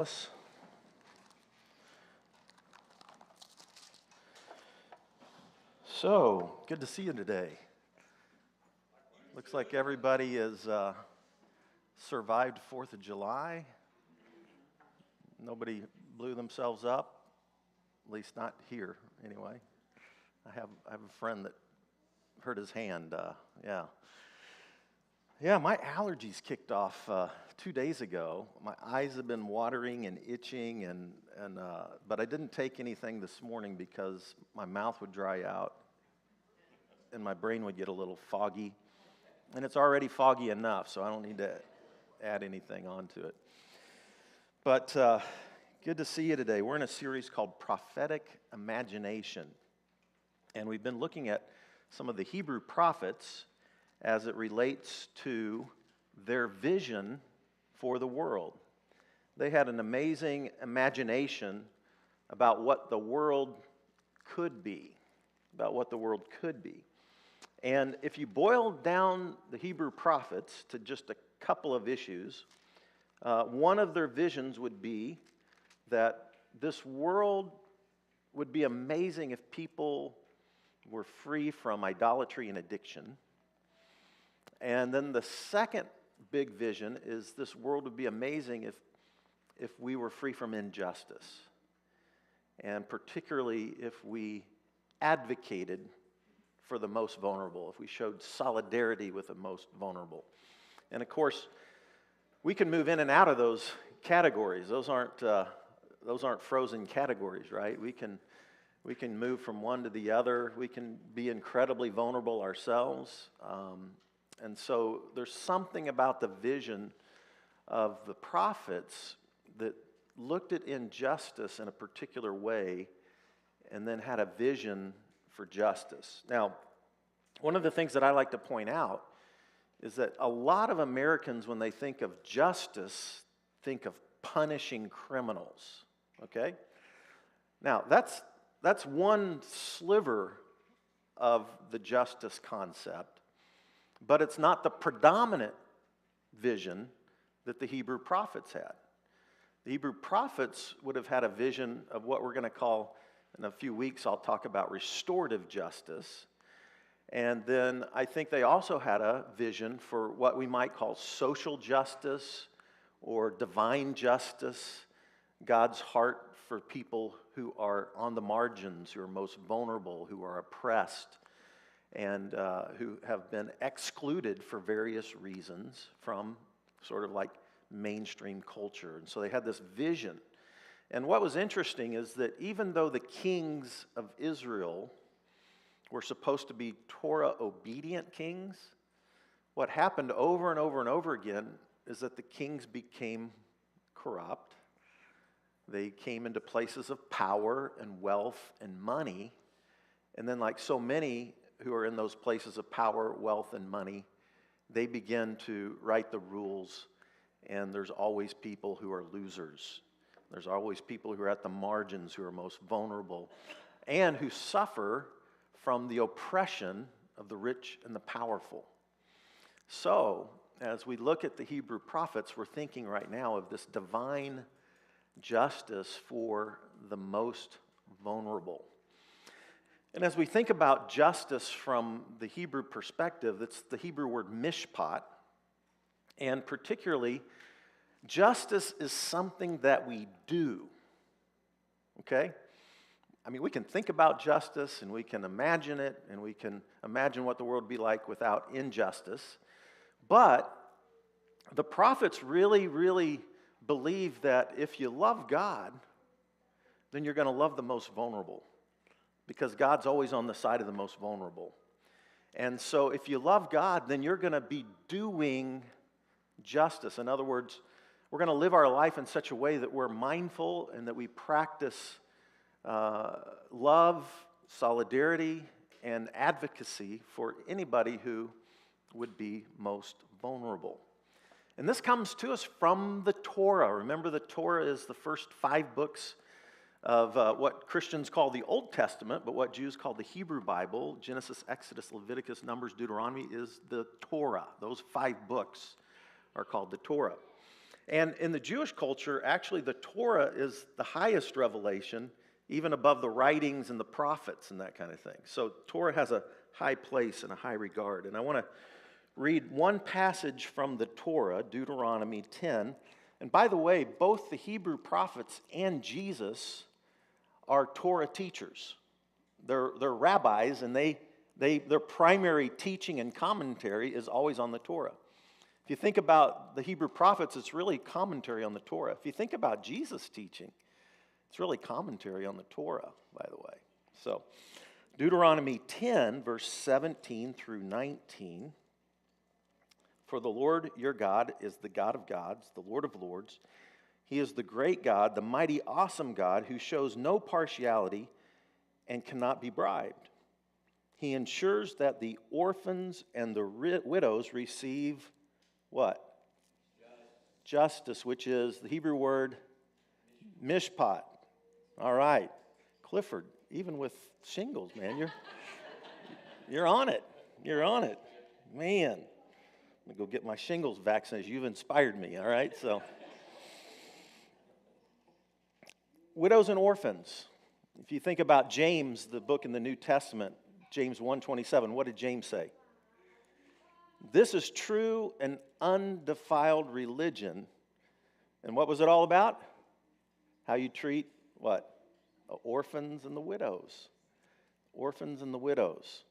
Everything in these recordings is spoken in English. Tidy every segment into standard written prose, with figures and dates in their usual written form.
us. So, good to see you today. Looks like everybody has survived 4th of July. Nobody blew themselves up, at least not here anyway. I have a friend that hurt his hand, Yeah, my allergies kicked off 2 days ago. My eyes have been watering and itching, but I didn't take anything this morning because my mouth would dry out and my brain would get a little foggy. And it's already foggy enough, so I don't need to add anything onto it. But good to see you today. We're in a series called Prophetic Imagination. And we've been looking at some of the Hebrew prophets as it relates to their vision for the world. They had an amazing imagination about what the world could be, And if you boil down the Hebrew prophets to just a couple of issues, one of their visions would be that this world would be amazing if people were free from idolatry and addiction. And then the second big vision is this world would be amazing if we were free from injustice. And particularly if we advocated for the most vulnerable, if we showed solidarity with the most vulnerable. And of course, we can move in and out of those categories. Those aren't frozen categories, right? We can move from one to the other. We can be incredibly vulnerable ourselves. And so there's something about the vision of the prophets that looked at injustice in a particular way and then had a vision for justice. Now, one of the things that I like to point out is that a lot of Americans, when they think of justice, think of punishing criminals, okay? Now, that's one sliver of the justice concept. But it's not the predominant vision that the Hebrew prophets had. The Hebrew prophets would have had a vision of what we're going to call, in a few weeks I'll talk about restorative justice. And then I think they also had a vision for what we might call social justice or divine justice, God's heart for people who are on the margins, who are most vulnerable, who are oppressed, and who have been excluded for various reasons from sort of like mainstream culture. And so they had this vision. And what was interesting is that even though the kings of Israel were supposed to be Torah-obedient kings, what happened over and over and over again is that the kings became corrupt. They came into places of power and wealth and money. And then, like so many who are in those places of power, wealth, and money, they begin to write the rules, and there's always people who are losers. There's always people who are at the margins, who are most vulnerable, and who suffer from the oppression of the rich and the powerful. So, as we look at the Hebrew prophets, we're thinking right now of this divine justice for the most vulnerable. And as we think about justice from the Hebrew perspective, it's the Hebrew word mishpat. And particularly, justice is something that we do. Okay? I mean, we can think about justice, and we can imagine it, and we can imagine what the world would be like without injustice. But the prophets really, really believe that if you love God, then you're going to love the most vulnerable. Because God's always on the side of the most vulnerable. And so if you love God, then you're going to be doing justice. In other words, we're going to live our life in such a way that we're mindful and that we practice love, solidarity, and advocacy for anybody who would be most vulnerable. And this comes to us from the Torah. Remember, the Torah is the first 5 books of what Christians call the Old Testament, but what Jews call the Hebrew Bible. Genesis, Exodus, Leviticus, Numbers, Deuteronomy is the Torah. Those 5 books are called the Torah. And in the Jewish culture, actually the Torah is the highest revelation, even above the writings and the prophets and that kind of thing. So Torah has a high place and a high regard. And I want to read one passage from the Torah, Deuteronomy 10. And by the way, both the Hebrew prophets and Jesus are Torah teachers. They're rabbis, and their primary teaching and commentary is always on the Torah. If you think about the Hebrew prophets, it's really commentary on the Torah. If you think about Jesus' teaching, it's really commentary on the Torah, by the way. So, Deuteronomy 10, verse 17 through 19. For the Lord your God is the God of gods, the Lord of lords. He is the great God, the mighty, awesome God who shows no partiality and cannot be bribed. He ensures that the orphans and the widows receive what? Justice, which is the Hebrew word mishpat. All right. Clifford, even with shingles, man, you're on it. You're on it. Man, I'm going to go get my shingles vaccination. You've inspired me, all right? So, widows and orphans. If you think about James, the book in the New Testament, James 1:27, what did James say? This is true and undefiled religion. And what was it all about? How you treat what? Orphans and the widows. Orphans and the widows.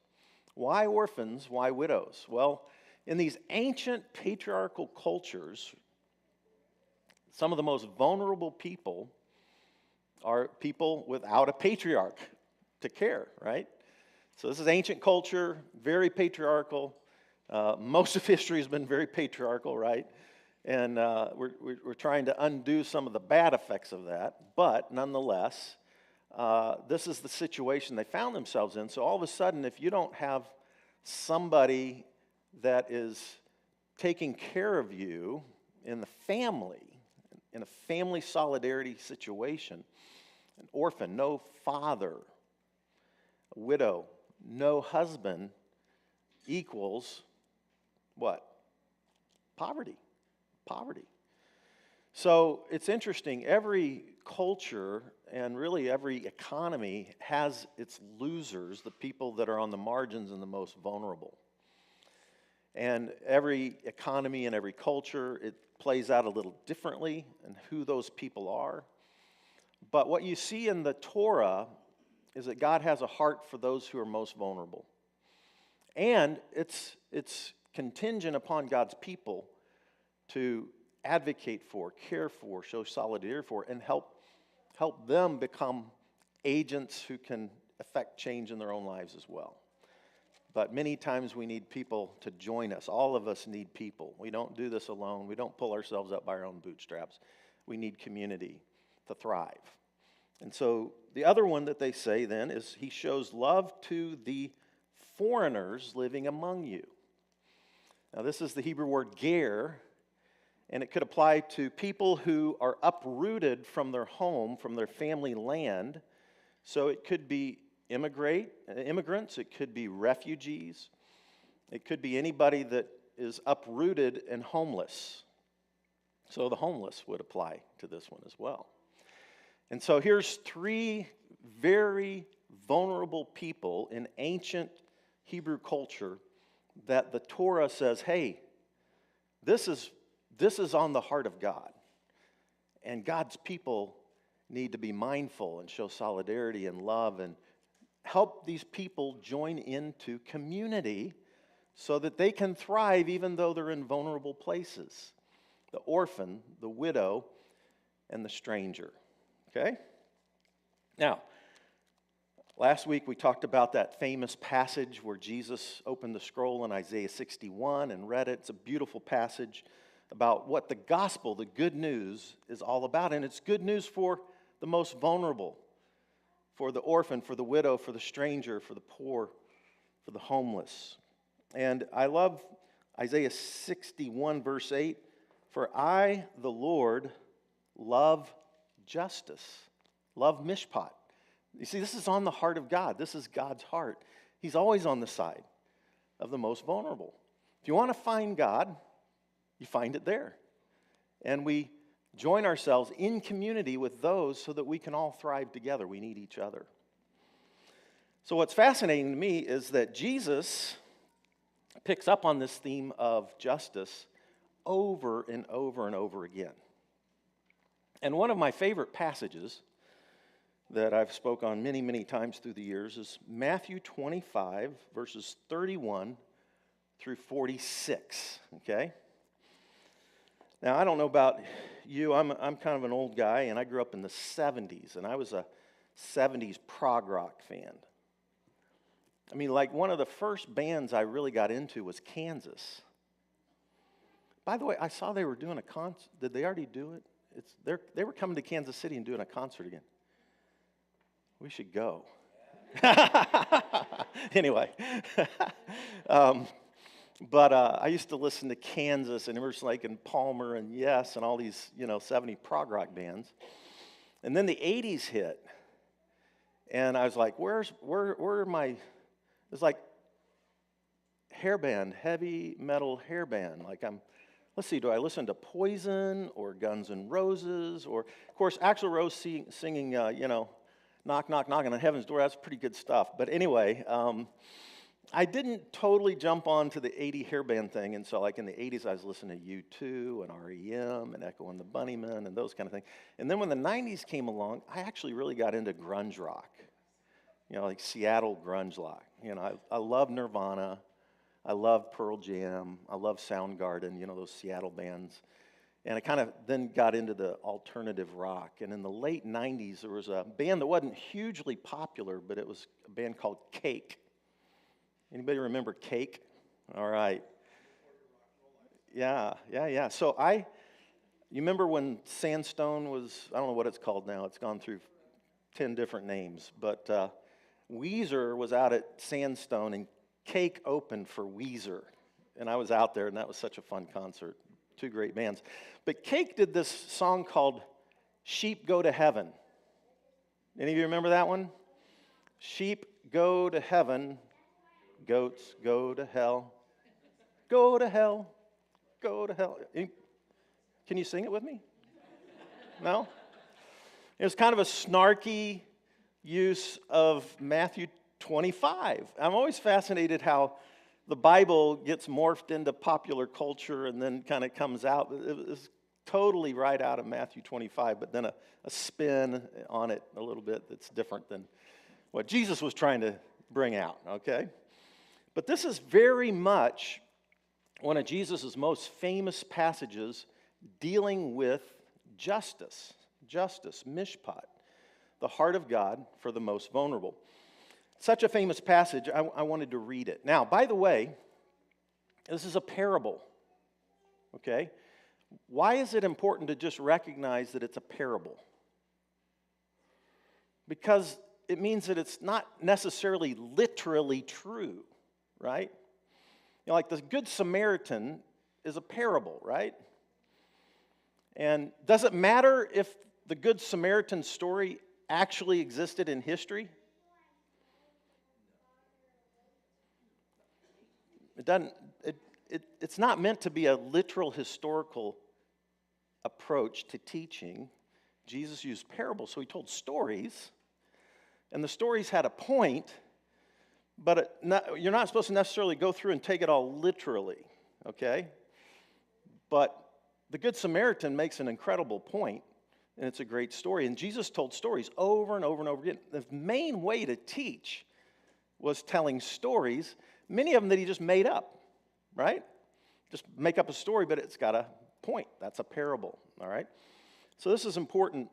Why orphans? Why widows? Well, in these ancient patriarchal cultures, some of the most vulnerable people are people without a patriarch to care, right? So this is ancient culture, very patriarchal. Most of history has been very patriarchal, right? And we're trying to undo some of the bad effects of that. But nonetheless, this is the situation they found themselves in. So all of a sudden, if you don't have somebody that is taking care of you in the family, in a family solidarity situation, an orphan, no father, a widow, no husband, equals what? Poverty. Poverty. So it's interesting. Every culture and really every economy has its losers, the people that are on the margins and the most vulnerable. And every economy and every culture, it plays out a little differently in who those people are. But what you see in the Torah is that God has a heart for those who are most vulnerable. And it's contingent upon God's people to advocate for, care for, show solidarity for, and help them become agents who can affect change in their own lives as well. But many times we need people to join us. All of us need people. We don't do this alone. We don't pull ourselves up by our own bootstraps. We need community to thrive. And so the other one that they say then is he shows love to the foreigners living among you. Now this is the Hebrew word ger, and it could apply to people who are uprooted from their home, from their family land. So it could be immigrants, it could be refugees, it could be anybody that is uprooted and homeless. So the homeless would apply to this one as well. And so here's three very vulnerable people in ancient Hebrew culture that the Torah says, hey, this is on the heart of God. And God's people need to be mindful and show solidarity and love and help these people join into community so that they can thrive even though they're in vulnerable places. The orphan, the widow, and the stranger. Okay? Now, last week we talked about that famous passage where Jesus opened the scroll in Isaiah 61 and read it. It's a beautiful passage about what the gospel, the good news, is all about. And it's good news for the most vulnerable, for the orphan, for the widow, for the stranger, for the poor, for the homeless. And I love Isaiah 61, verse 8. For I, the Lord, love justice, love mishpat. You see, this is on the heart of God. This is God's heart. He's always on the side of the most vulnerable. If you want to find God, you find it there. And we join ourselves in community with those so that we can all thrive together. We need each other. So what's fascinating to me is that Jesus picks up on this theme of justice over and over and over again. And one of my favorite passages that I've spoke on many, many times through the years is Matthew 25, verses 31 through 46, okay? Now, I don't know about you. I'm kind of an old guy, and I grew up in the 70s, and I was a 70s prog rock fan. I mean, like one of the first bands I really got into was Kansas. By the way, I saw they were doing a concert. Did they already do it? They were coming to Kansas City and doing a concert again. We should go. Anyway. But I used to listen to Kansas and Emerson, Lake and Palmer and Yes and all these, 70 prog rock bands. And then the 80s hit. And I was like, where are my... It was like hairband, heavy metal hairband. Like let's see, do I listen to Poison or Guns N' Roses? Or, of course, Axl Rose singing, Knock, Knock, Knocking on Heaven's Door. That's pretty good stuff. But anyway, I didn't totally jump onto the 80 hairband thing. And so like in the 80s, I was listening to U2 and REM and Echo and the Bunnymen and those kind of things. And then when the 90s came along, I actually really got into grunge rock. Like Seattle grunge rock. I love Nirvana. I love Pearl Jam. I love Soundgarden, those Seattle bands. And I kind of then got into the alternative rock. And in the late 90s, there was a band that wasn't hugely popular, but it was a band called Cake. Anybody remember Cake? All right. Yeah. So you remember when Sandstone was, I don't know what it's called now. It's gone through 10 different names. But Weezer was out at Sandstone, and Cake opened for Weezer. And I was out there, and that was such a fun concert. Two great bands. But Cake did this song called Sheep Go to Heaven. Any of you remember that one? Sheep go to heaven, goats go to hell. Go to hell, go to hell. Can you sing it with me? No? It was kind of a snarky use of Matthew 25. I'm always fascinated how the Bible gets morphed into popular culture and then kind of comes out. It was totally right out of Matthew 25, but then a spin on it a little bit that's different than what Jesus was trying to bring out, okay? But this is very much one of Jesus' most famous passages dealing with justice, mishpat, the heart of God for the most vulnerable. Such a famous passage, I wanted to read it. Now, by the way, this is a parable, okay? Why is it important to just recognize that it's a parable? Because it means that it's not necessarily literally true, right? Like the Good Samaritan is a parable, right? And does it matter if the Good Samaritan story actually existed in history? It doesn't. It's not meant to be a literal historical approach to teaching. Jesus used parables, so he told stories, and the stories had a point, but you're not supposed to necessarily go through and take it all literally, okay? But the Good Samaritan makes an incredible point, and it's a great story. And Jesus told stories over and over and over again. The main way to teach was telling stories, many of them that he just made up, right? Just make up a story, but it's got a point. That's a parable, all right? So this is important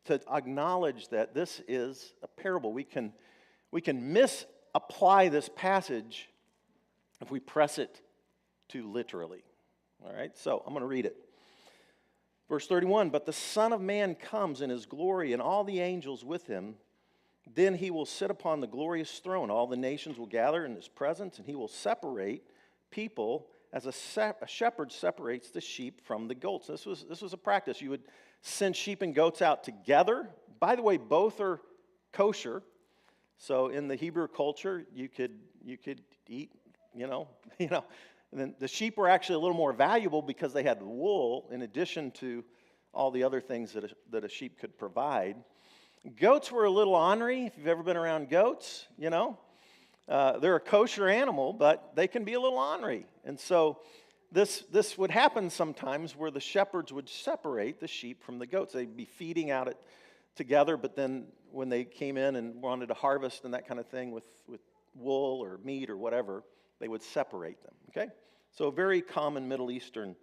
to acknowledge that this is a parable. We can misapply this passage if we press it too literally, all right? So I'm going to read it. Verse 31, but the Son of Man comes in his glory and all the angels with him. Then he will sit upon the glorious throne. All the nations will gather in his presence, and he will separate people as a shepherd separates the sheep from the goats. This was a practice. You would send sheep and goats out together. By the way, both are kosher. So in the Hebrew culture, you could eat, And then the sheep were actually a little more valuable because they had wool in addition to all the other things that a sheep could provide. Goats were a little ornery. If you've ever been around goats, you know. They're a kosher animal, but they can be a little ornery. And so this would happen sometimes where the shepherds would separate the sheep from the goats. They'd be feeding out it together, but then when they came in and wanted to harvest and that kind of thing with wool or meat or whatever, they would separate them, okay? So a very common Middle Eastern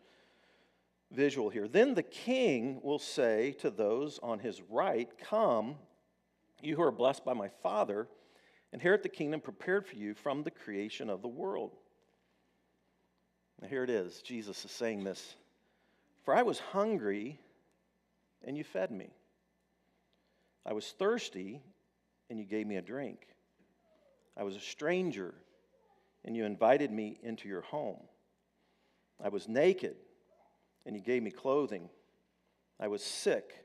visual here. Then the king will say to those on his right, "Come, you who are blessed by my Father, inherit the kingdom prepared for you from the creation of the world." Now here it is. Jesus is saying this. "For I was hungry, and you fed me. I was thirsty, and you gave me a drink. I was a stranger, and you invited me into your home. I was naked, and you gave me clothing. I was sick,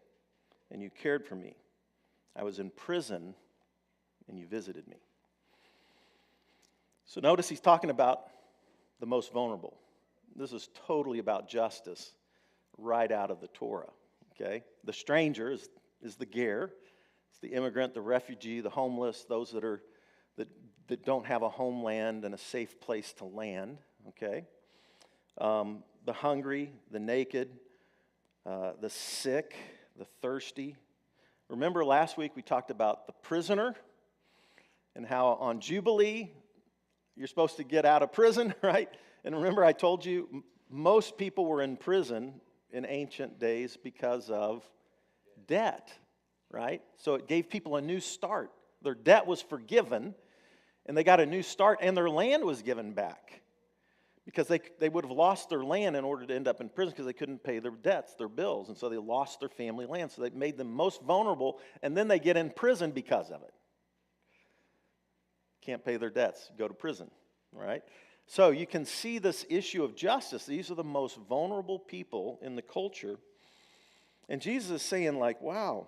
and you cared for me. I was in prison, and you visited me." So notice he's talking about the most vulnerable. This is totally about justice right out of the Torah, okay? The stranger is the ger. It's the immigrant, the refugee, the homeless, those that don't have a homeland and a safe place to land, okay? The hungry, the naked, the sick, the thirsty. Remember last week we talked about the prisoner and how on Jubilee you're supposed to get out of prison, right? And remember I told you most people were in prison in ancient days because of debt, right? So it gave people a new start. Their debt was forgiven, and they got a new start, and their land was given back. Because they would have lost their land in order to end up in prison because they couldn't pay their debts, their bills, and so they lost their family land. So they made them most vulnerable, and then they get in prison because of it. Can't pay their debts, go to prison, right? So you can see this issue of justice. These are the most vulnerable people in the culture. And Jesus is saying, like, wow,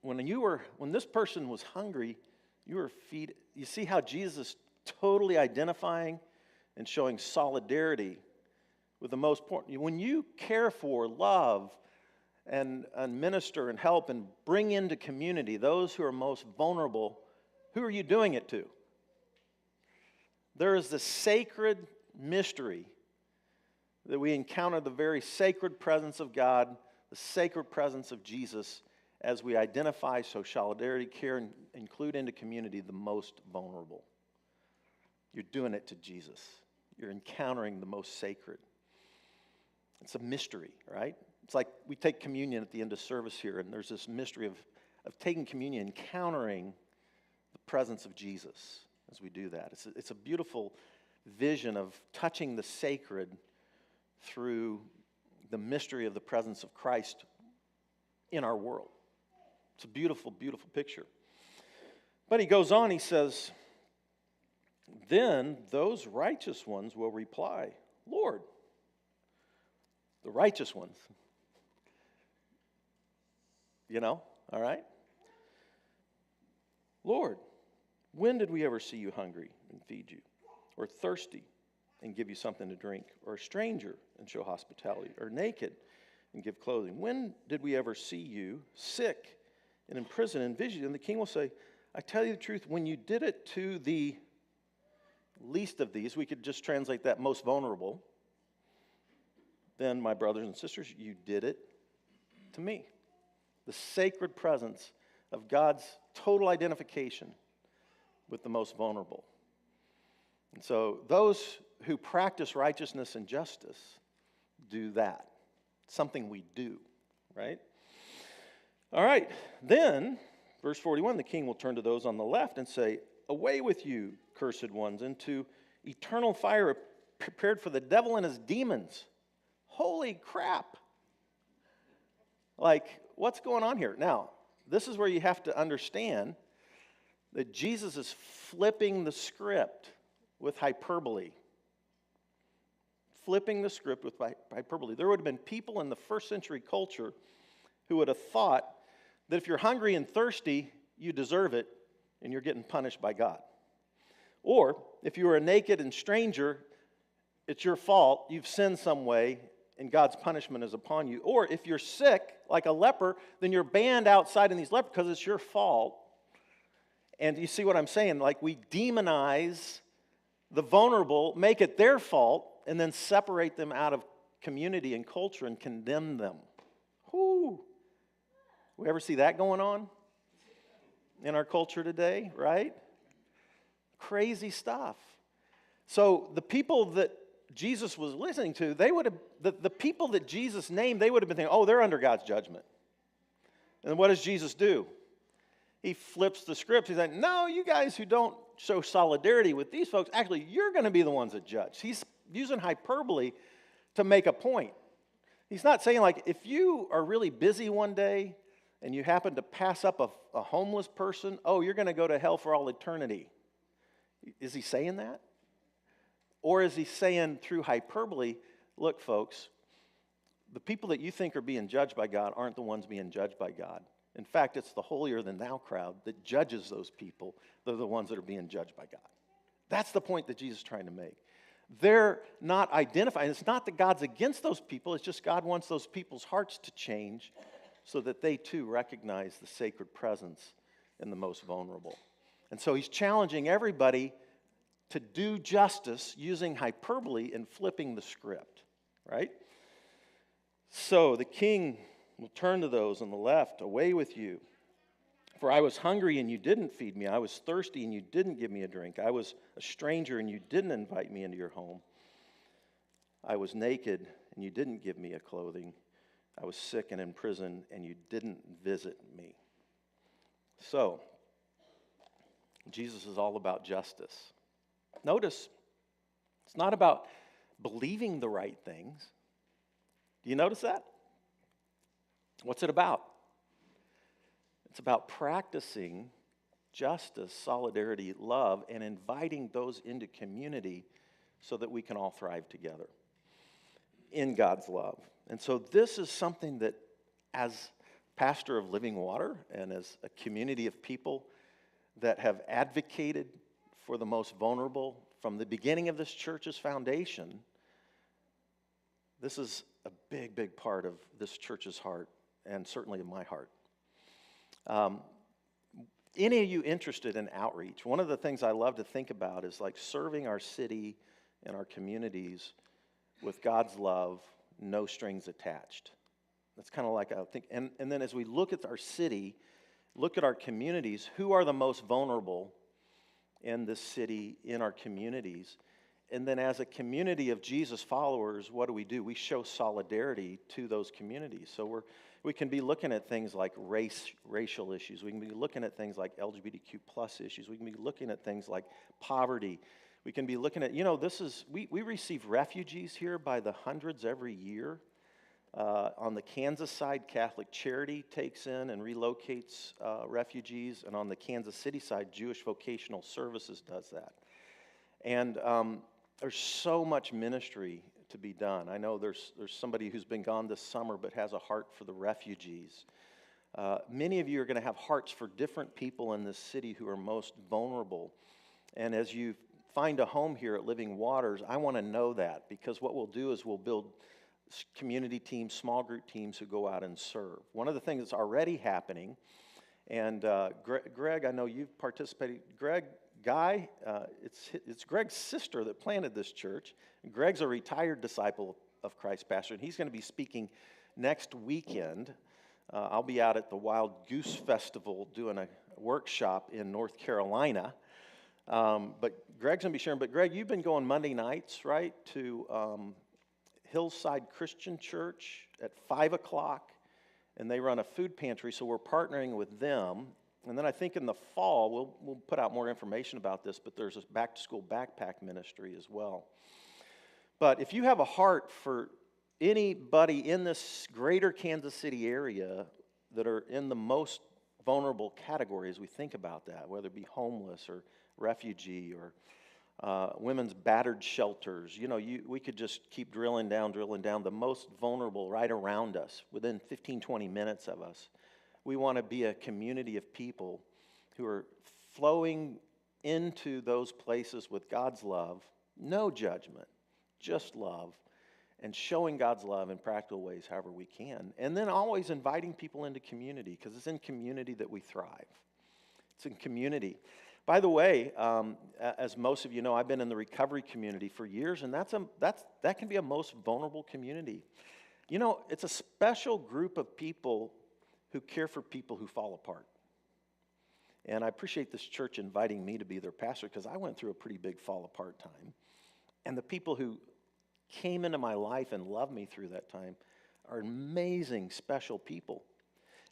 when this person was hungry, you were feed. You see how Jesus is totally identifying and showing solidarity with the most important. When you care for, love, and minister and help and bring into community those who are most vulnerable, who are you doing it to? There is this sacred mystery that we encounter the very sacred presence of God, the sacred presence of Jesus, as we identify, show solidarity, care, and include into community the most vulnerable. You're doing it to Jesus. You're encountering the most sacred. It's a mystery, right? It's like we take communion at the end of service here, and there's this mystery of taking communion, encountering the presence of Jesus as we do that. It's a beautiful vision of touching the sacred through the mystery of the presence of Christ in our world. It's a beautiful, beautiful picture. But he goes on, he says, "Then those righteous ones will reply, 'Lord,'" the righteous ones, all right? "'Lord, when did we ever see you hungry and feed you, or thirsty and give you something to drink, or a stranger and show hospitality, or naked and give clothing? When did we ever see you sick and in prison and visit you?' And the king will say, 'I tell you the truth, when you did it to the least of these,'" we could just translate that most vulnerable, "'then, my brothers and sisters, you did it to me.'" The sacred presence of God's total identification with the most vulnerable. And so those who practice righteousness and justice do that. It's something we do, right? All right, then, verse 41, the king will turn to those on the left and say, "Away with you, cursed ones, into eternal fire prepared for the devil and his demons." Holy crap. Like, what's going on here? Now, this is where you have to understand that Jesus is flipping the script with hyperbole. Flipping the script with hyperbole. There would have been people in the first century culture who would have thought that if you're hungry and thirsty, you deserve it and you're getting punished by God. Or if you were a naked and stranger, it's your fault, you've sinned some way, and God's punishment is upon you. Or if you're sick, like a leper, then you're banned outside in these lepers because it's your fault. And you see what I'm saying? Like, we demonize the vulnerable, make it their fault, and then separate them out of community and culture and condemn them. Whoo! We ever see that going on in our culture today, right? Crazy stuff. So the people that Jesus was listening to, they would have, the people that Jesus named, they would have been thinking, oh, they're under God's judgment. And what does Jesus do? He flips the script. He's like, no, you guys who don't show solidarity with these folks, actually, you're going to be the ones that judge. He's using hyperbole to make a point. He's not saying, like, if you are really busy one day and you happen to pass up a homeless person, oh, you're going to go to hell for all eternity. Is he saying that? Or is he saying through hyperbole, look, folks, the people that you think are being judged by God aren't the ones being judged by God. In fact, it's the holier-than-thou crowd that judges those people. They're the ones that are being judged by God. That's the point that Jesus is trying to make. They're not identifying. It's not that God's against those people. It's just God wants those people's hearts to change so that they too recognize the sacred presence in the most vulnerable. And so he's challenging everybody to do justice using hyperbole and flipping the script, right? So the king will turn to those on the left, away with you. For I was hungry and you didn't feed me. I was thirsty and you didn't give me a drink. I was a stranger and you didn't invite me into your home. I was naked and you didn't give me a clothing. I was sick and in prison and you didn't visit me. So, Jesus is all about justice. Notice, it's not about believing the right things. Do you notice that? What's it about? It's about practicing justice, solidarity, love, and inviting those into community so that we can all thrive together in God's love. And so this is something that, as pastor of Living Water and as a community of people that have advocated for the most vulnerable from the beginning of this church's foundation, this is a big, big part of this church's heart and certainly in my heart. Any of you interested in outreach, one of the things I love to think about is like serving our city and our communities with God's love, no strings attached. That's kind of like I think, and then as we look at our city, look at our communities, who are the most vulnerable in this city, in our communities? And then as a community of Jesus followers, what do? We show solidarity to those communities. So we can be looking at things like racial issues. We can be looking at things like LGBTQ plus issues. We can be looking at things like poverty. We can be looking at, we receive refugees here by the hundreds every year. On the Kansas side, Catholic Charity takes in and relocates refugees. And on the Kansas City side, Jewish Vocational Services does that. And there's so much ministry to be done. I know there's somebody who's been gone this summer but has a heart for the refugees. Many of you are going to have hearts for different people in this city who are most vulnerable. And as you find a home here at Living Waters, I want to know that, because what we'll do is we'll build community teams, small group teams who go out and serve. One of the things that's already happening, and Greg, I know you've participated. Guy, it's Greg's sister that planted this church. Greg's a retired disciple of Christ pastor, and he's going to be speaking next weekend. I'll be out at the Wild Goose Festival doing a workshop in North Carolina. But Greg's going to be sharing. But Greg, you've been going Monday nights, right, to Hillside Christian Church at 5 o'clock, and they run a food pantry, so we're partnering with them. And then I think in the fall, we'll put out more information about this, but there's a back-to-school backpack ministry as well. But if you have a heart for anybody in this greater Kansas City area that are in the most vulnerable category as we think about that, whether it be homeless or refugee or women's battered shelters, we could just keep drilling down, the most vulnerable right around us, within 15, 20 minutes of us. We want to be a community of people who are flowing into those places with God's love, no judgment, just love, and showing God's love in practical ways however we can. And then always inviting people into community, because it's in community that we thrive. It's in community. By the way, as most of you know, I've been in the recovery community for years, and that can be a most vulnerable community. You know, it's a special group of people who care for people who fall apart. And I appreciate this church inviting me to be their pastor, because I went through a pretty big fall apart time. And the people who came into my life and loved me through that time are amazing, special people.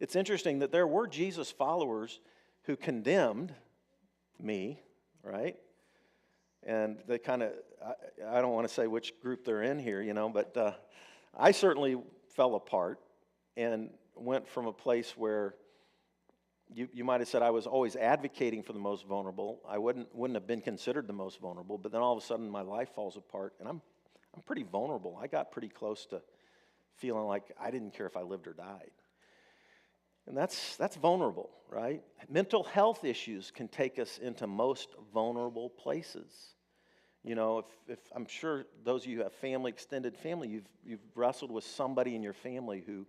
It's interesting that there were Jesus followers who condemned me, right? And they kind of, I don't want to say which group they're in here, you know, but I certainly fell apart and went from a place where you might have said I was always advocating for the most vulnerable. I wouldn't have been considered the most vulnerable, but then all of a sudden my life falls apart, and I'm pretty vulnerable. I got pretty close to feeling like I didn't care if I lived or died. And that's vulnerable, right? Mental health issues can take us into most vulnerable places. You know, if I'm sure those of you who have family, extended family, you've wrestled with somebody in your family who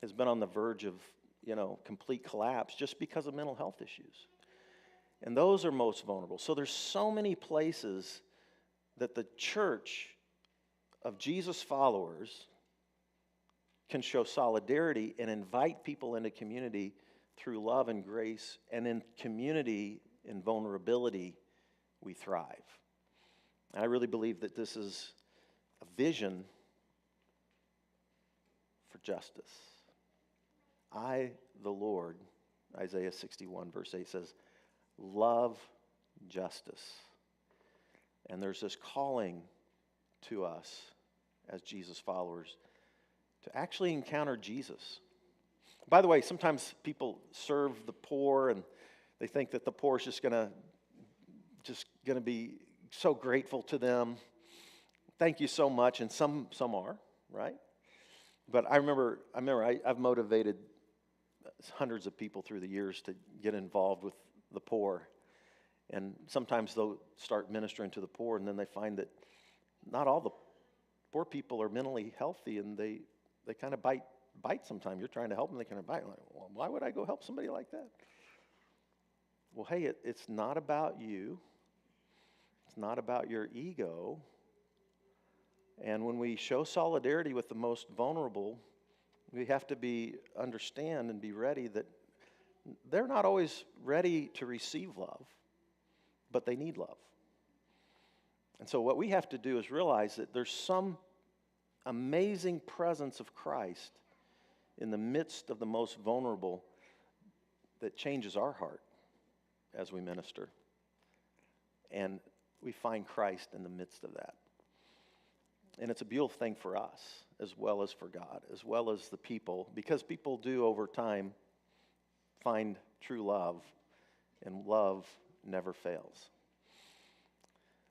has been on the verge of, you know, complete collapse just because of mental health issues. And those are most vulnerable. So there's so many places that the church of Jesus followers can show solidarity and invite people into community through love and grace, and in community, in vulnerability, we thrive. And I really believe that this is a vision for justice. I, the Lord, Isaiah 61 verse 8 says, love justice. And there's this calling to us as Jesus followers to actually encounter Jesus. By the way, sometimes people serve the poor and they think that the poor is just going to be so grateful to them. Thank you so much, and some are, right? But I remember I've motivated hundreds of people through the years to get involved with the poor. And sometimes they'll start ministering to the poor, and then they find that not all the poor people are mentally healthy, and they kind of bite sometimes. You're trying to help them, they kind of bite. Like, well, why would I go help somebody like that? Well, hey, it's not about you. It's not about your ego. And when we show solidarity with the most vulnerable, we have to understand and be ready that they're not always ready to receive love, but they need love. And so what we have to do is realize that there's some amazing presence of Christ in the midst of the most vulnerable that changes our heart as we minister. And we find Christ in the midst of that. And it's a beautiful thing for us, as well as for God, as well as the people, because people do over time find true love, and love never fails.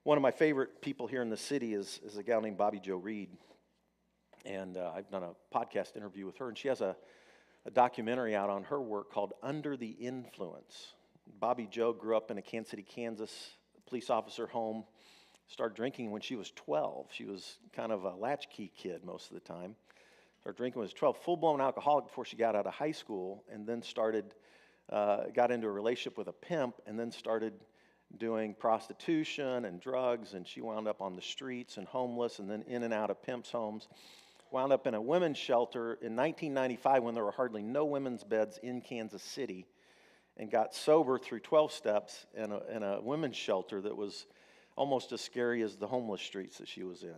One of my favorite people here in the city is a gal named Bobby Jo Reed. And I've done a podcast interview with her, and she has a documentary out on her work called Under the Influence. Bobby Jo grew up in a Kansas City, Kansas police officer home, started drinking when she was 12. She was kind of a latchkey kid most of the time. Started drinking when she was 12, full-blown alcoholic before she got out of high school, and then got into a relationship with a pimp, and then started doing prostitution and drugs, and she wound up on the streets and homeless, and then in and out of pimps' homes. Wound up in a women's shelter in 1995 when there were hardly no women's beds in Kansas City, and got sober through 12 steps in a women's shelter that was almost as scary as the homeless streets that she was in.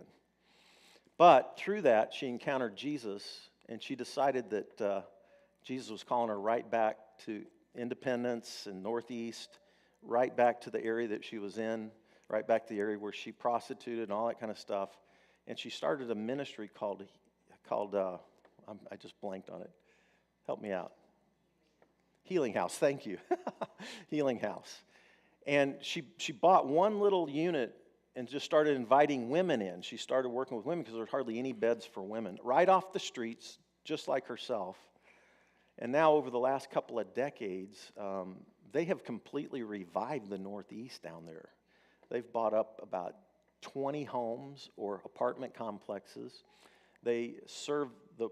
But through that, she encountered Jesus, and she decided that Jesus was calling her right back to Independence and Northeast, right back to the area that she was in, right back to the area where she prostituted and all that kind of stuff. And she started a ministry called I just blanked on it. Help me out. Healing House, thank you. Healing House. And she bought one little unit and just started inviting women in. She started working with women because there were hardly any beds for women, right off the streets, just like herself. And now over the last couple of decades, they have completely revived the Northeast down there. They've bought up about 20 homes or apartment complexes. They serve the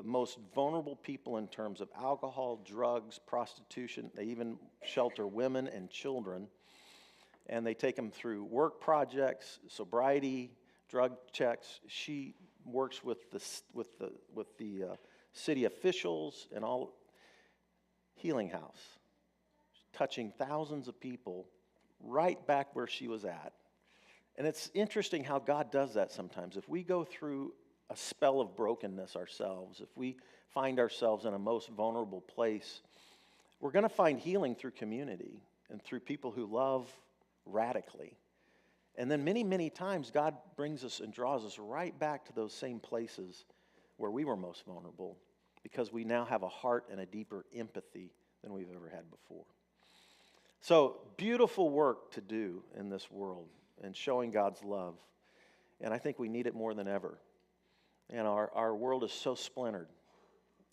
most vulnerable people in terms of alcohol, drugs, prostitution. They even shelter women and children. And they take them through work projects, sobriety, drug checks. She works with the city officials and all. Healing House, touching thousands of people right back where she was at. And it's interesting how God does that sometimes. If we go through a spell of brokenness ourselves, if we find ourselves in a most vulnerable place, we're going to find healing through community and through people who love radically. And then many, many times God brings us and draws us right back to those same places where we were most vulnerable, because we now have a heart and a deeper empathy than we've ever had before. So, beautiful work to do in this world and showing God's love. And I think we need it more than ever. And our world is so splintered.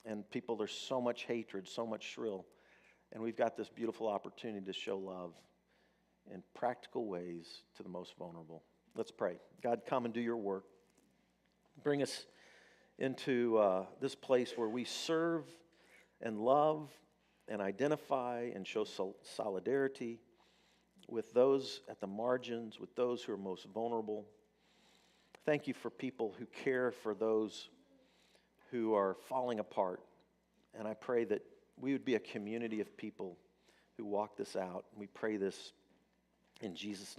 And there's so much hatred, so much shrill. And we've got this beautiful opportunity to show love in practical ways to the most vulnerable. Let's pray. God, come and do your work. Bring us into this place where we serve and love and identify and show solidarity with those at the margins, with those who are most vulnerable. Thank you for people who care for those who are falling apart. And I pray that we would be a community of people who walk this out. We pray this in Jesus' name.